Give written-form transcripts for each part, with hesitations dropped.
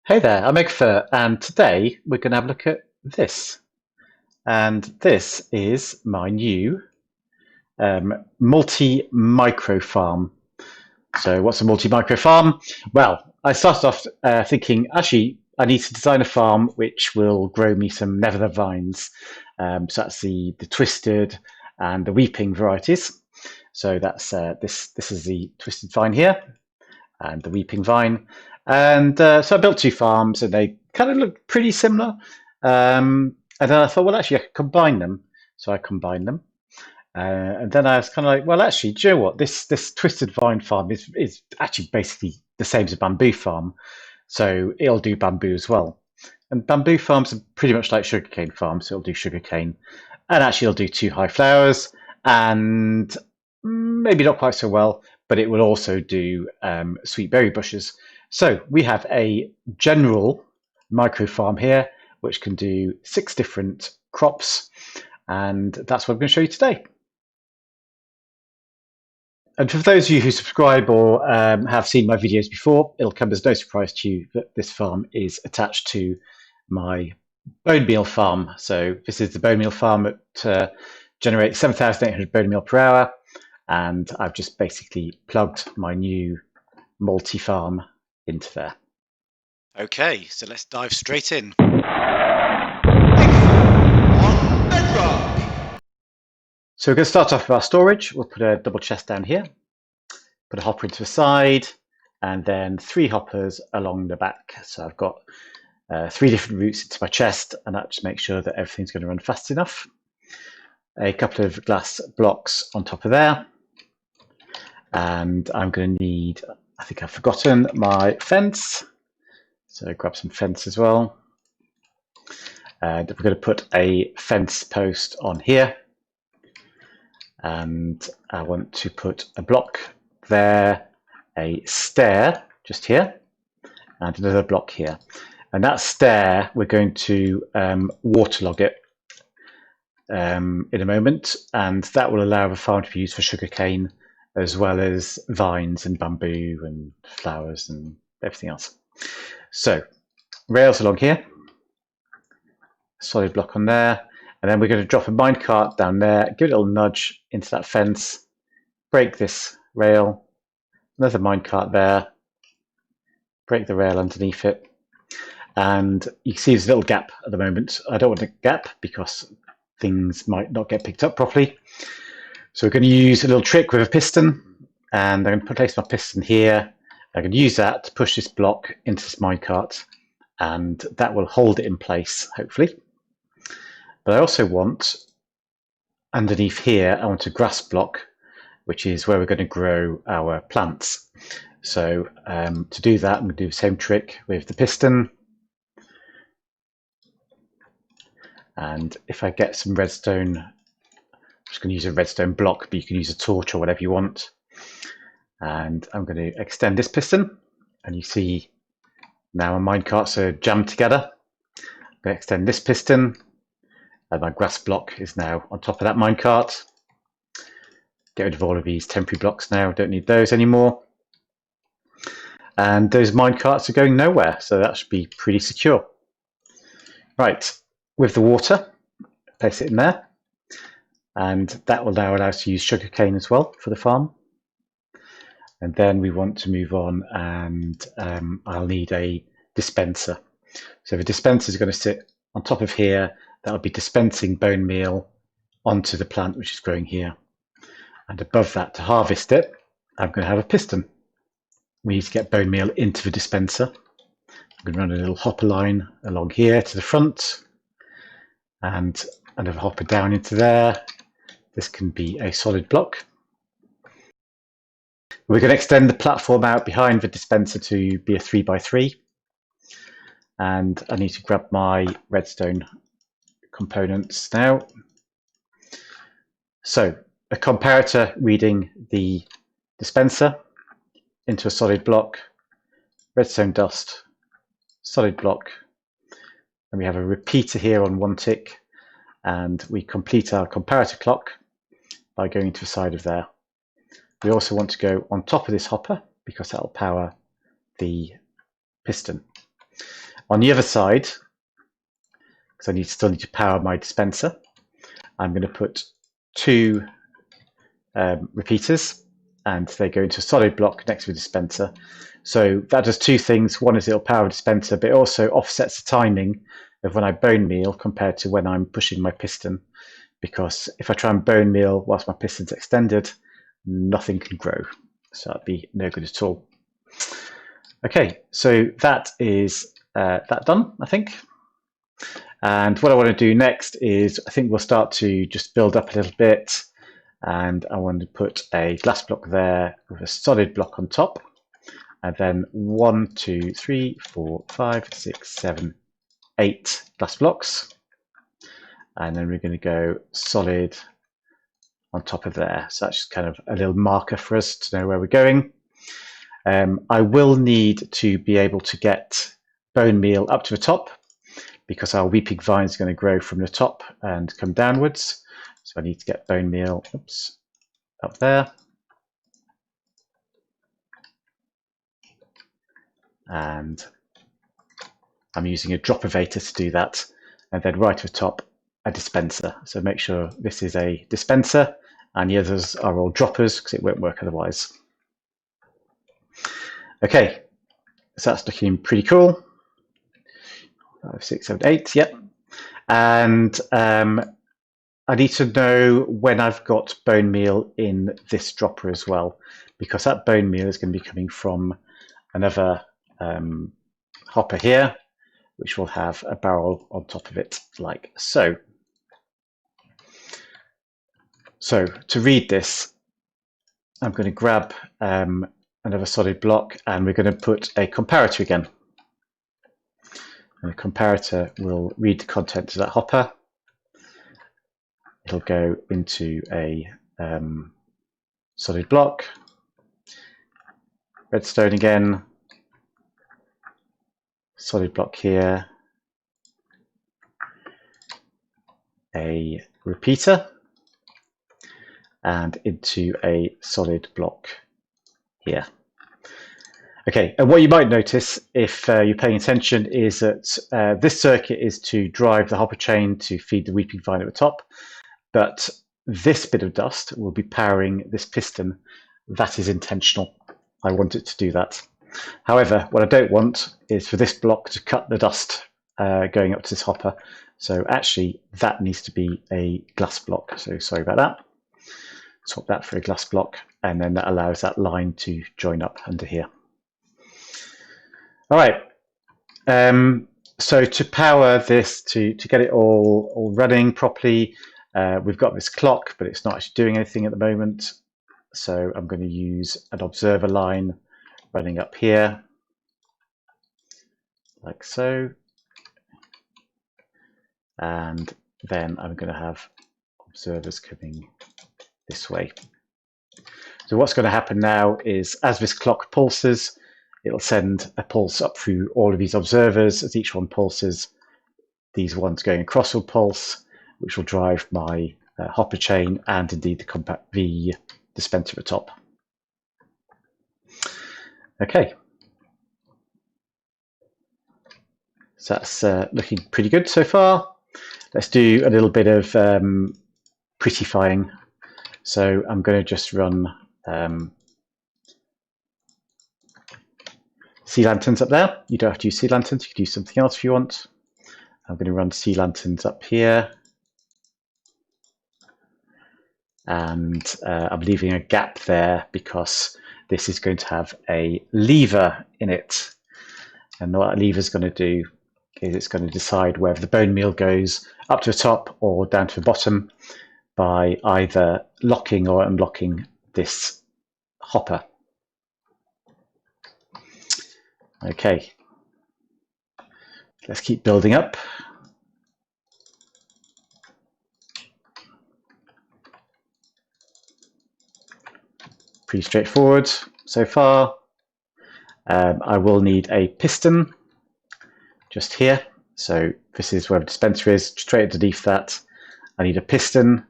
Hey there, I'm Eggfur, and today we're going to have a look at this. And this is my new multi-micro farm. So what's a multi-micro farm? Well, I started off thinking, actually, I need to design a farm which will grow me some Nether Vines. So that's the twisted and the weeping varieties. So that's this is the twisted vine here and the weeping vine. And so I built two farms, and they kind of looked pretty similar. And then I thought, well, actually, I could combine them. So I combined them. And then I was kind of like, well, actually, do you know what? This twisted vine farm is actually basically the same as a bamboo farm. So it'll do bamboo as well. And bamboo farms are pretty much like sugarcane farms. So it'll do sugarcane. And actually, it'll do two high flowers and maybe not quite so well, but it will also do sweet berry bushes. So we have a general micro farm here, which can do 6 different crops. And that's what I'm going to show you today. And for those of you who subscribe or have seen my videos before, it'll come as no surprise to you that this farm is attached to my bone meal farm. So this is the bone meal farm that generates 7,800 bone meal per hour. And I've just basically plugged my new multi-farm into there. Okay, so let's dive straight in. So we're going to start off with our storage. We'll put a double chest down here, put a hopper into the side, and then 3 hoppers along the back. So I've got 3 different routes into my chest, and that just makes sure that everything's going to run fast enough. A couple of glass blocks on top of there. And I'm going to need, I think I've forgotten my fence. So grab some fence as well. And we're going to put a fence post on here. And I want to put a block there, a stair just here, and another block here. And that stair, we're going to waterlog it in a moment, and that will allow the farm to be used for sugarcane as well as vines and bamboo and flowers and everything else. So rails along here, solid block on there, and then we're going to drop a minecart down there, give it a little nudge into that fence, break this rail, another minecart there, break the rail underneath it, and you can see there's a little gap at the moment. I don't want a gap because things might not get picked up properly. So we're going to use a little trick with a piston, and I'm going to place my piston here. I can use that to push this block into this minecart, and that will hold it in place, hopefully. But I also want, underneath here, I want a grass block, which is where we're going to grow our plants. So to do that, I'm going to do the same trick with the piston. And if I get some redstone, I'm just going to use a redstone block, but you can use a torch or whatever you want. And I'm going to extend this piston, and you see now my minecarts are jammed together. I'm going to extend this piston, and my grass block is now on top of that minecart. Get rid of all of these temporary blocks now, don't need those anymore. And those minecarts are going nowhere, so that should be pretty secure. Right, with the water, place it in there. And that will now allow us to use sugarcane as well for the farm. And then we want to move on, and I'll need a dispenser. So the dispenser is going to sit on top of here. That'll be dispensing bone meal onto the plant which is growing here. And above that, to harvest it, I'm going to have a piston. We need to get bone meal into the dispenser. I'm going to run a little hopper line along here to the front, and another hopper down into there. This can be a solid block. We're going to extend the platform out behind the dispenser to be a 3x3. And I need to grab my redstone components now. So a comparator reading the dispenser into a solid block, redstone dust, solid block, and we have a repeater here on 1 tick, and we complete our comparator clock by going to the side of there. We also want to go on top of this hopper because that will power the piston. On the other side, because I still need to power my dispenser, I'm going to put 2 repeaters, and they go into a solid block next to the dispenser. So that does 2 things. One is it'll power a dispenser, but it also offsets the timing of when I bone meal compared to when I'm pushing my piston. Because if I try and bone meal whilst my piston's extended, nothing can grow. So that'd be no good at all. Okay, so that is that done, I think. And what I want to do next is I think we'll start to just build up a little bit. And I want to put a glass block there with a solid block on top. And then 1, 2, 3, 4, 5, 6, 7, 8 glass blocks. And then we're going to go solid on top of there. So that's just kind of a little marker for us to know where we're going. I will need to be able to get bone meal up to the top because our weeping vine is going to grow from the top and come downwards. So I need to get bone meal up there. And I'm using a droppervator to do that. And then right at the top, a dispenser. So make sure this is a dispenser and the others are all droppers because it won't work otherwise. Okay, so that's looking pretty cool. 5, 6, 7, 8, yep. And I need to know when I've got bone meal in this dropper as well, because that bone meal is going to be coming from another hopper here, which will have a barrel on top of it, like so. So to read this, I'm going to grab another solid block and we're going to put a comparator again. And the comparator will read the contents of that hopper. It'll go into a solid block, redstone again, solid block here, a repeater, and into a solid block here. Okay, and what you might notice if you're paying attention is that this circuit is to drive the hopper chain to feed the weeping vine at the top, but this bit of dust will be powering this piston. That is intentional. I want it to do that. However, what I don't want is for this block to cut the dust going up to this hopper. So actually that needs to be a glass block. So sorry about that. Swap that for a glass block, and then that allows that line to join up under here. All right. So to power this, to get it all running properly, we've got this clock, but it's not actually doing anything at the moment. So I'm going to use an observer line running up here, like so. And then I'm going to have observers coming this way. So what's going to happen now is as this clock pulses, it'll send a pulse up through all of these observers. As each one pulses, these ones going across will pulse, which will drive my hopper chain and indeed the dispenser at the top. Okay. So that's looking pretty good so far. Let's do a little bit of prettifying. So I'm going to just run sea lanterns up there. You don't have to use sea lanterns, you can use something else if you want. I'm going to run sea lanterns up here. And I'm leaving a gap there because this is going to have a lever in it. And what that lever is going to do is it's going to decide whether the bone meal goes up to the top or down to the bottom by either locking or unlocking this hopper. Okay, let's keep building up. Pretty straightforward so far. I will need a piston just here. So this is where the dispenser is, straight underneath that. I need a piston,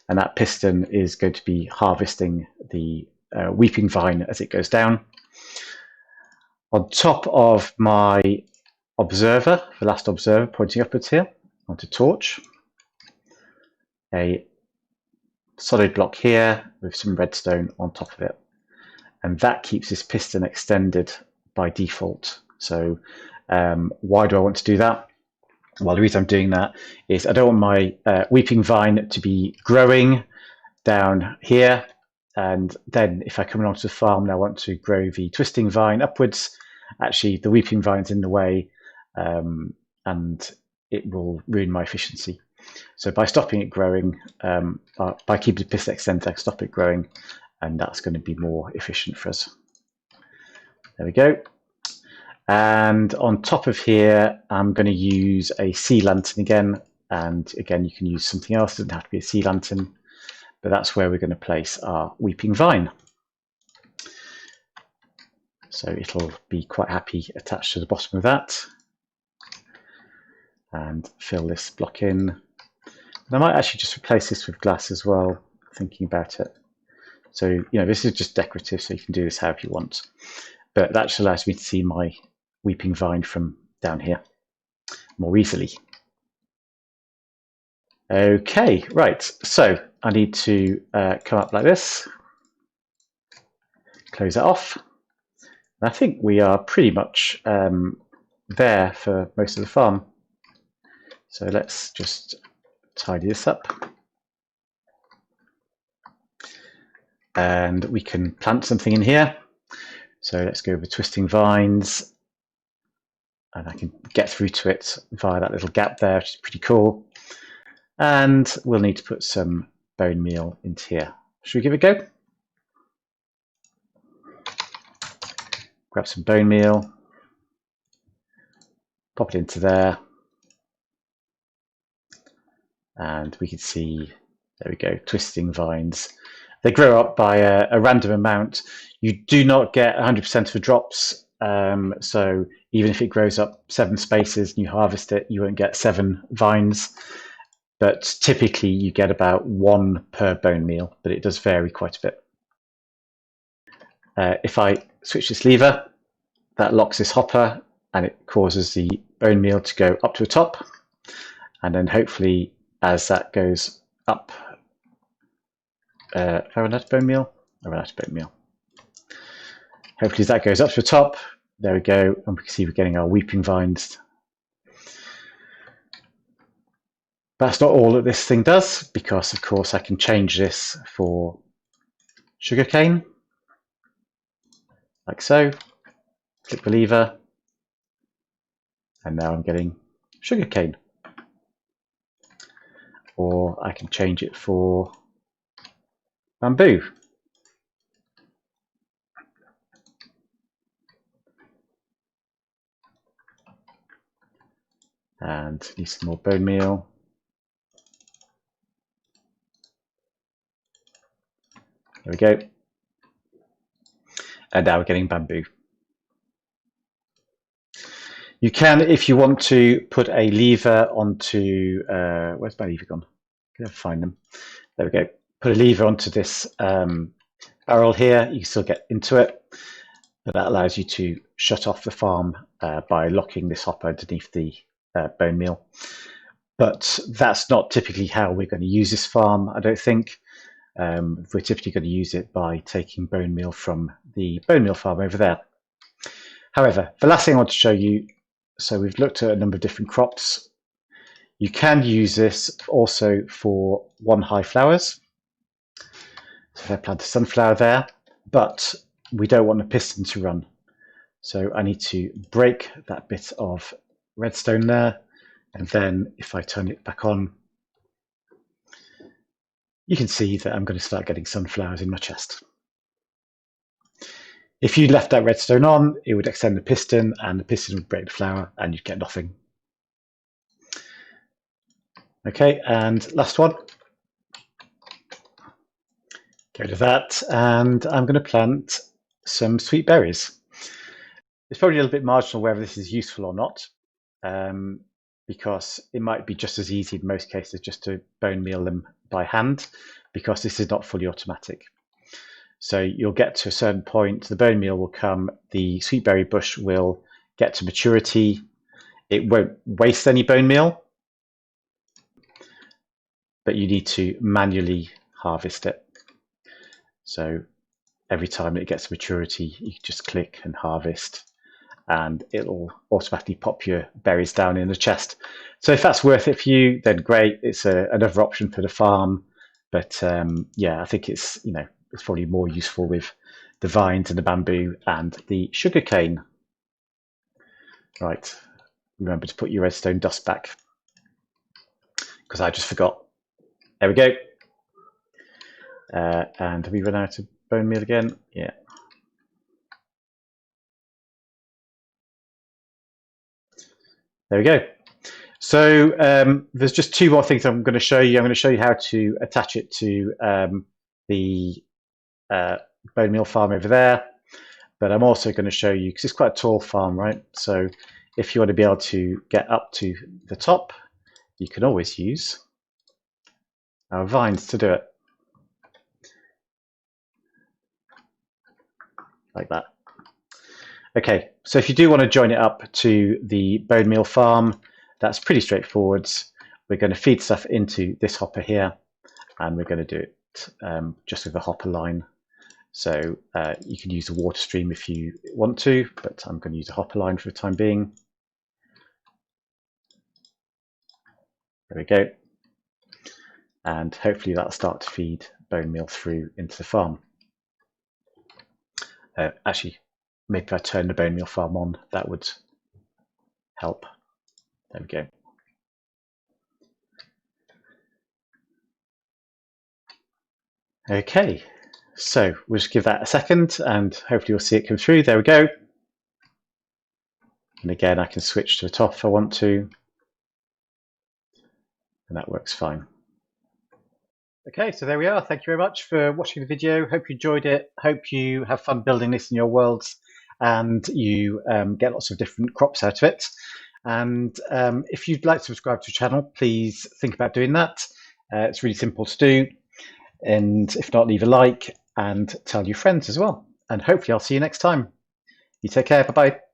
and that piston is going to be harvesting the weeping vine as it goes down. On top of my observer, the last observer pointing upwards here, onto torch, a solid block here with some redstone on top of it. And that keeps this piston extended by default. So why do I want to do that? Well, the reason I'm doing that is I don't want my weeping vine to be growing down here. And then if I come along to the farm and I want to grow the twisting vine upwards, actually the weeping vine's in the way and it will ruin my efficiency. So by stopping it growing, by keeping the piston extended, I can stop it growing, and that's going to be more efficient for us. There we go. And on top of here, I'm going to use a sea lantern again. And again, you can use something else. It doesn't have to be a sea lantern, but that's where we're going to place our weeping vine. So it'll be quite happy attached to the bottom of that. And fill this block in. And I might actually just replace this with glass as well, thinking about it. So, you know, this is just decorative, so you can do this however you want. But that just allows me to see my weeping vine from down here more easily. Okay, right, so I need to come up like this, close it off. And I think we are pretty much there for most of the farm. So let's just tidy this up. And we can plant something in here. So let's go over twisting vines. And I can get through to it via that little gap there, which is pretty cool. And we'll need to put some bone meal into here. Should we give it a go? Grab some bone meal, pop it into there, and we can see, there we go, twisting vines. They grow up by a random amount. You do not get 100% of the drops, so even if it grows up 7 spaces and you harvest it, you won't get 7 vines. But typically you get about 1 per bone meal, but it does vary quite a bit. If I switch this lever, that locks this hopper and it causes the bone meal to go up to the top. And then hopefully as that goes up, have I run out of bone meal? I ran out of bone meal. Hopefully as that goes up to the top, there we go, and we can see we're getting our weeping vines. That's not all that this thing does, because of course I can change this for sugarcane, like so. Click the lever, and now I'm getting sugarcane. Or I can change it for bamboo. And need some more bone meal. There we go. And now we're getting bamboo. You can, if you want to, put a lever onto, where's my lever gone? I can never find them. There we go. Put a lever onto this barrel here. You can still get into it, but that allows you to shut off the farm by locking this hopper underneath the bone meal. But that's not typically how we're going to use this farm, I don't think. We're typically going to use it by taking bone meal from the bone meal farm over there. However, the last thing I want to show you, so we've looked at a number of different crops. You can use this also for one-high flowers. So if I plant a sunflower there, but we don't want the piston to run. So I need to break that bit of redstone there, and then if I turn it back on, you can see that I'm going to start getting sunflowers in my chest. If you left that redstone on, it would extend the piston and the piston would break the flower and you'd get nothing. Okay, and last one. Go to that, and I'm going to plant some sweet berries. It's probably a little bit marginal whether this is useful or not, because it might be just as easy in most cases just to bone meal them by hand, because this is not fully automatic. So you'll get to a certain point, the bone meal will come, the sweet berry bush will get to maturity, It won't waste any bone meal, but you need to manually harvest it. So every time it gets maturity, you just click and harvest, and it'll automatically pop your berries down in the chest. So if that's worth it for you, then great. It's another option for the farm. But yeah, I think it's it's probably more useful with the vines and the bamboo and the sugarcane. Right, remember to put your redstone dust back because I just forgot. There we go. And have we run out of bone meal again? Yeah. There we go. So there's just two more things I'm going to show you. I'm going to show you how to attach it to the bone meal farm over there. But I'm also going to show you, because it's quite a tall farm, right? So if you want to be able to get up to the top, you can always use our vines to do it. Like that. Okay, so if you do want to join it up to the bone meal farm, that's pretty straightforward. We're going to feed stuff into this hopper here, and we're going to do it just with a hopper line. So you can use the water stream if you want to, but I'm going to use a hopper line for the time being. There we go. And hopefully that'll start to feed bone meal through into the farm. Actually, maybe if I turn the bone meal farm on, that would help. There we go. Okay, so we'll just give that a second and hopefully you'll see it come through. There we go. And again, I can switch to the top if I want to. And that works fine. Okay, so there we are. Thank you very much for watching the video. Hope you enjoyed it. Hope you have fun building this in your worlds and you get lots of different crops out of it. And if you'd like to subscribe to the channel, please think about doing that. It's really simple to do. And if not, leave a like and tell your friends as well. And hopefully I'll see you next time. You take care. Bye-bye.